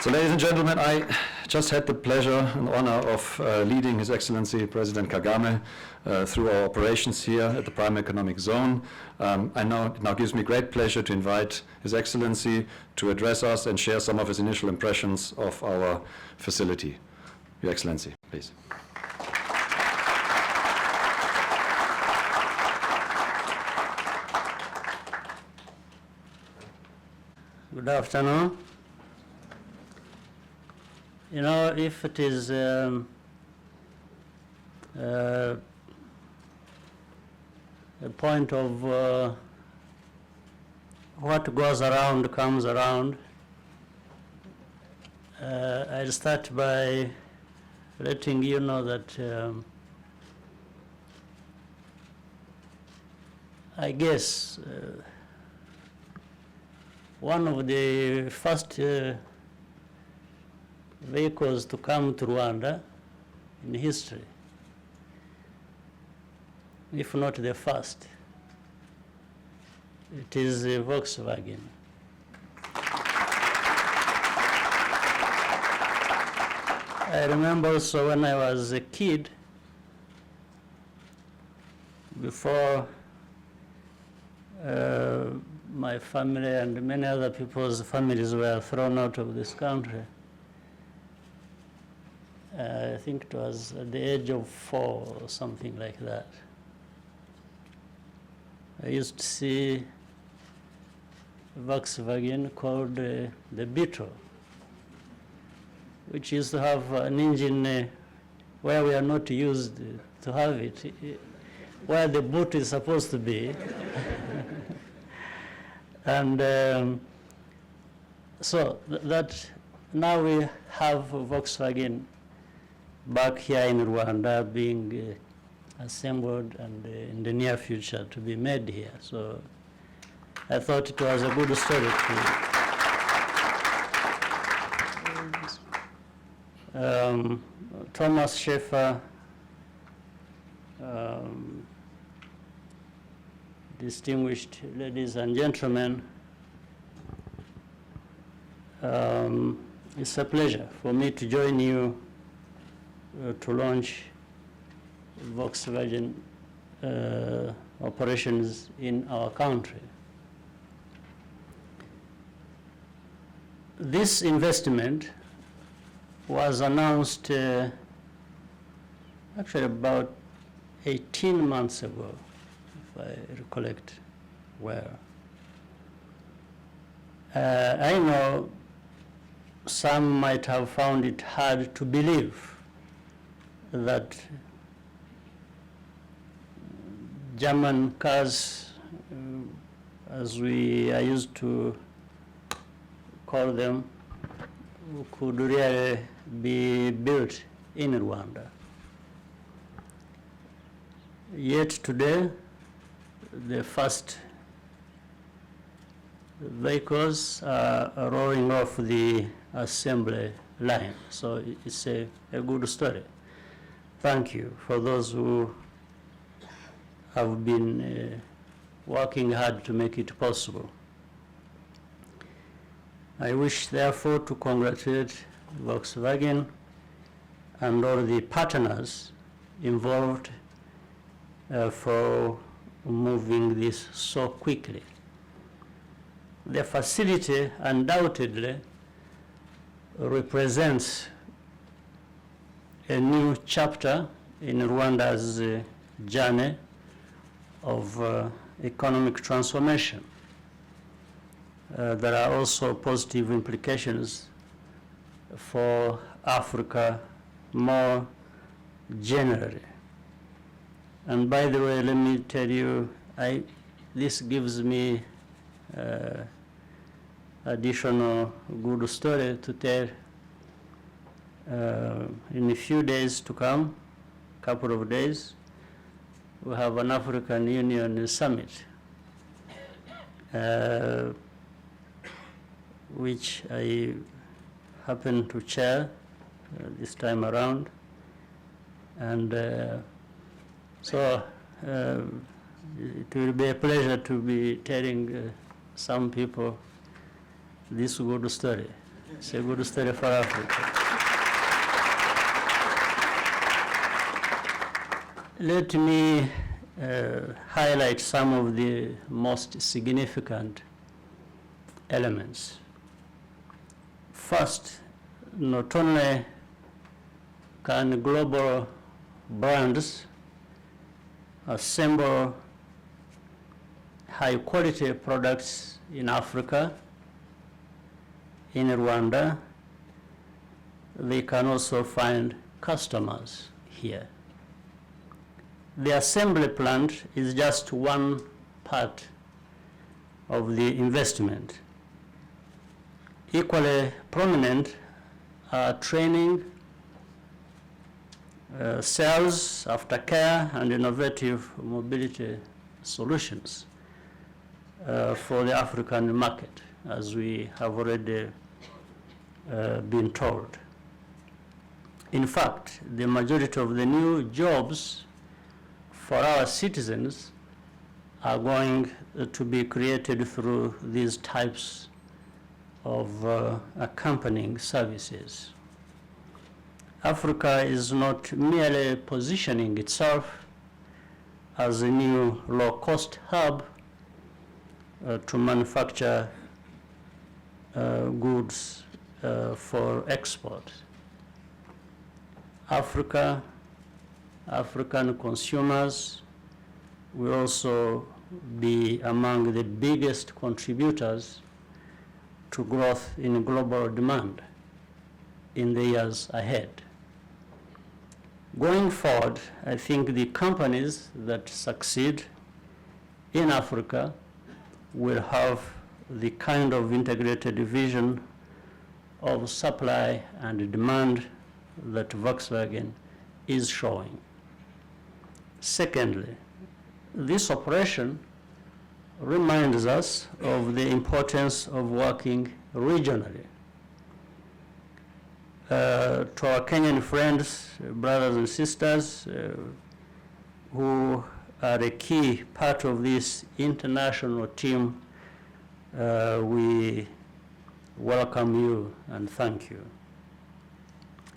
So, ladies and gentlemen, I just had the pleasure and honor of leading His Excellency President Kagame through our operations here at the Prime Economic Zone. It now gives me great pleasure to invite His Excellency to address us and share some of his initial impressions of our facility. Your Excellency, please. Good afternoon. You know, if it is a point of what goes around comes around, I'll start by letting you know that I guess one of the first vehicles to come to Rwanda in history, if not the first, it is a Volkswagen. I remember also when I was a kid, before my family and many other people's families were thrown out of this country. I think it was at the age of 4 or something like that. I used to see a Volkswagen called the Beetle, which used to have an engine where we are not used to have it, where the boot is supposed to be. And so that now we have Volkswagen back here in Rwanda being assembled and in the near future to be made here. So I thought it was a good story to Thomas Schaefer, distinguished ladies and gentlemen, it's a pleasure for me to join you to launch Volkswagen operations in our country. This investment was announced actually about 18 months ago, if I recollect well. I know some might have found it hard to believe that German cars, as we are used to call them, could really be built in Rwanda. Yet today, the first vehicles are rolling off the assembly line. So it's a good story. Thank you for those who have been working hard to make it possible. I wish, therefore, to congratulate Volkswagen and all the partners involved for moving this so quickly. The facility undoubtedly represents a new chapter in Rwanda's journey of economic transformation. There are also positive implications for Africa more generally. And by the way, let me tell you, this gives me additional good story to tell. In a few days to come, couple of days, we have an African Union summit, which I happen to chair this time around. And so it will be a pleasure to be telling some people this good story. It's a good story for Africa. Let me highlight some of the most significant elements. First, not only can global brands assemble high-quality products in Africa, in Rwanda, they can also find customers here. The assembly plant is just one part of the investment. Equally prominent are training, sales, aftercare, and innovative mobility solutions for the African market, as we have already been told. In fact, the majority of the new jobs for our citizens are going to be created through these types of accompanying services. Africa is not merely positioning itself as a new low-cost hub to manufacture goods for export. African consumers will also be among the biggest contributors to growth in global demand in the years ahead. Going forward, I think the companies that succeed in Africa will have the kind of integrated vision of supply and demand that Volkswagen is showing. Secondly, this operation reminds us of the importance of working regionally. To our Kenyan friends, brothers and sisters, who are a key part of this international team, we welcome you and thank you.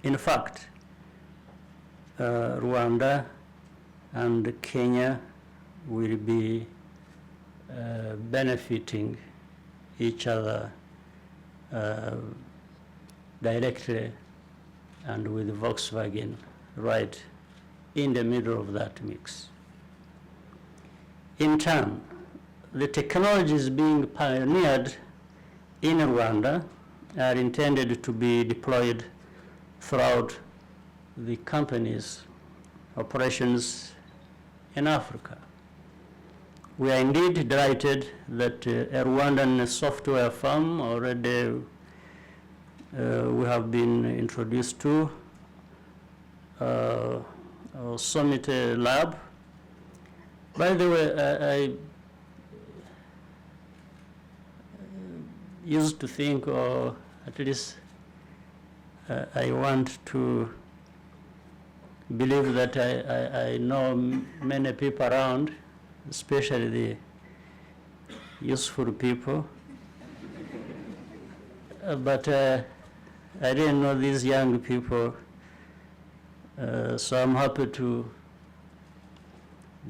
In fact, Rwanda and Kenya will be benefiting each other directly and with Volkswagen right in the middle of that mix. In turn, the technologies being pioneered in Rwanda are intended to be deployed throughout the company's operations in Africa. We are indeed delighted that a Rwandan software firm already we have been introduced to, Summit Lab. By the way, I used to think, or at least I want to believe that I know many people around, especially the useful people. But I didn't know these young people, so I'm happy to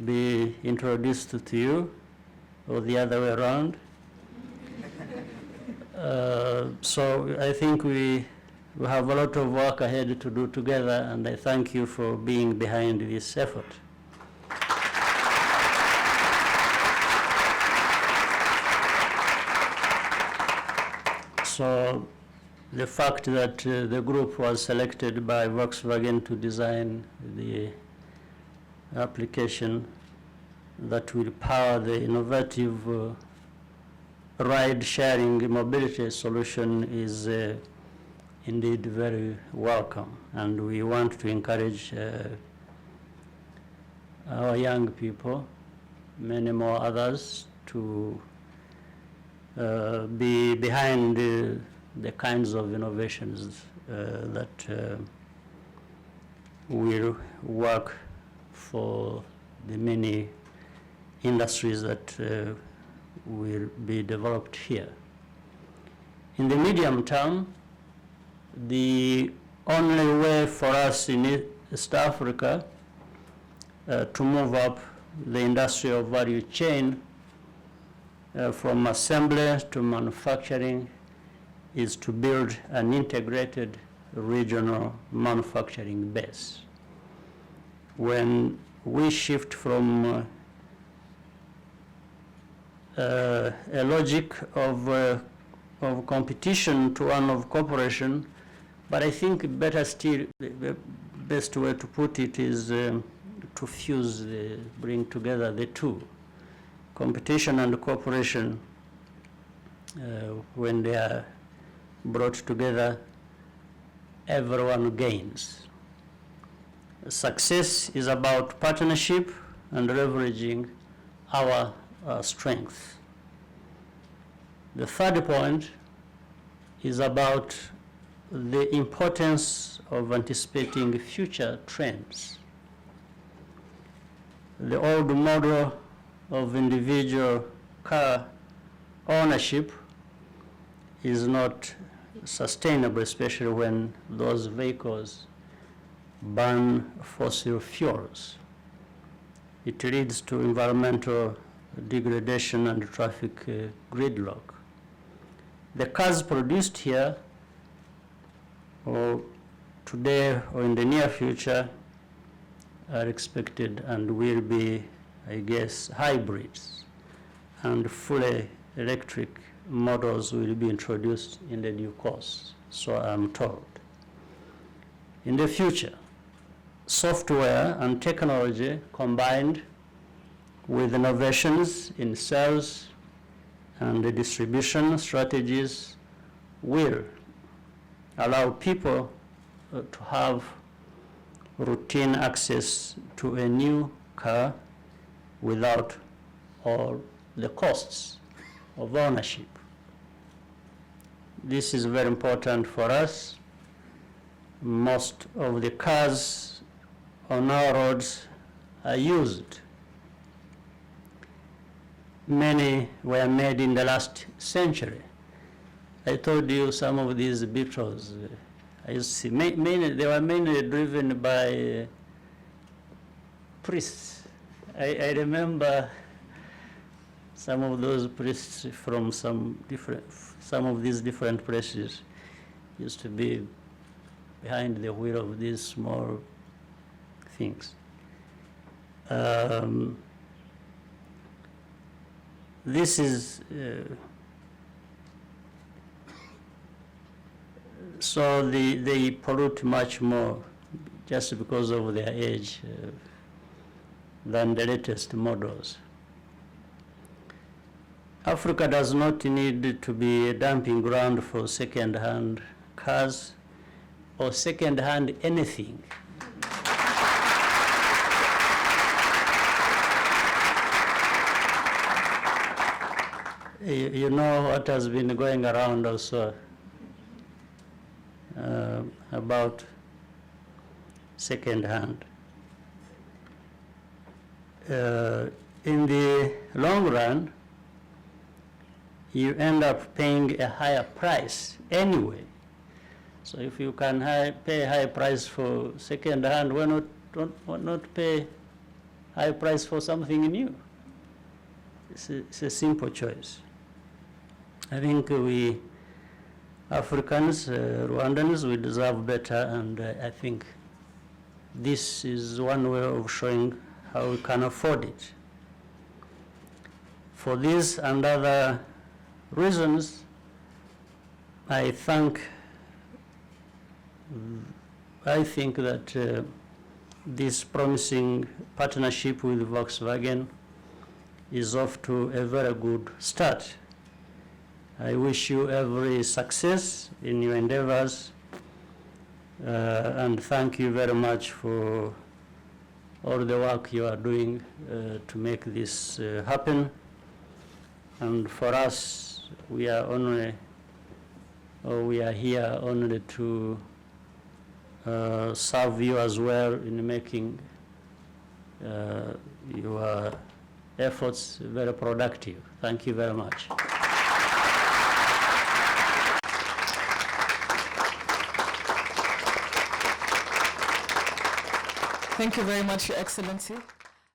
be introduced to you, or the other way around. So I think we have a lot of work ahead to do together, and I thank you for being behind this effort. So the fact that the group was selected by Volkswagen to design the application that will power the innovative ride-sharing mobility solution is indeed very welcome, and we want to encourage our young people, many more others, to be behind the kinds of innovations that will work for the many industries that will be developed here. In the medium term, the only way for us in East Africa to move up the industrial value chain from assembly to manufacturing is to build an integrated regional manufacturing base. When we shift from a logic of competition to one of cooperation, but I think better still, the best way to put it is to fuse, bring together the two. Competition and cooperation, when they are brought together, everyone gains. Success is about partnership and leveraging our strength. The third point is about the importance of anticipating future trends. The old model of individual car ownership is not sustainable, especially when those vehicles burn fossil fuels. It leads to environmental degradation and traffic gridlock. The cars produced here, or today or in the near future, are expected and will be, I guess, hybrids, and fully electric models will be introduced in the due course, so I'm told. In the future, software and technology combined with innovations in sales and the distribution strategies will allow people to have routine access to a new car without all the costs of ownership. This is very important for us. Most of the cars on our roads are used. Many were made in the last century. I told you some of these Beetles. I used to see they were mainly driven by priests. I remember some of those priests from some of these different places used to be behind the wheel of these small things. This is so they pollute much more just because of their age than the latest models. Africa does not need to be a dumping ground for second-hand cars or second-hand anything. You know what has been going around also about second-hand. In the long run, you end up paying a higher price anyway. So if you can pay a high price for second-hand, why not pay high price for something new? It's a simple choice. I think we Africans, Rwandans, we deserve better, and I think this is one way of showing how we can afford it. For these and other reasons, I think that this promising partnership with Volkswagen is off to a very good start. I wish you every success in your endeavors, and thank you very much for all the work you are doing to make this happen. And for us, we are here only to serve you as well in making your efforts very productive. Thank you very much. Thank you very much, Your Excellency.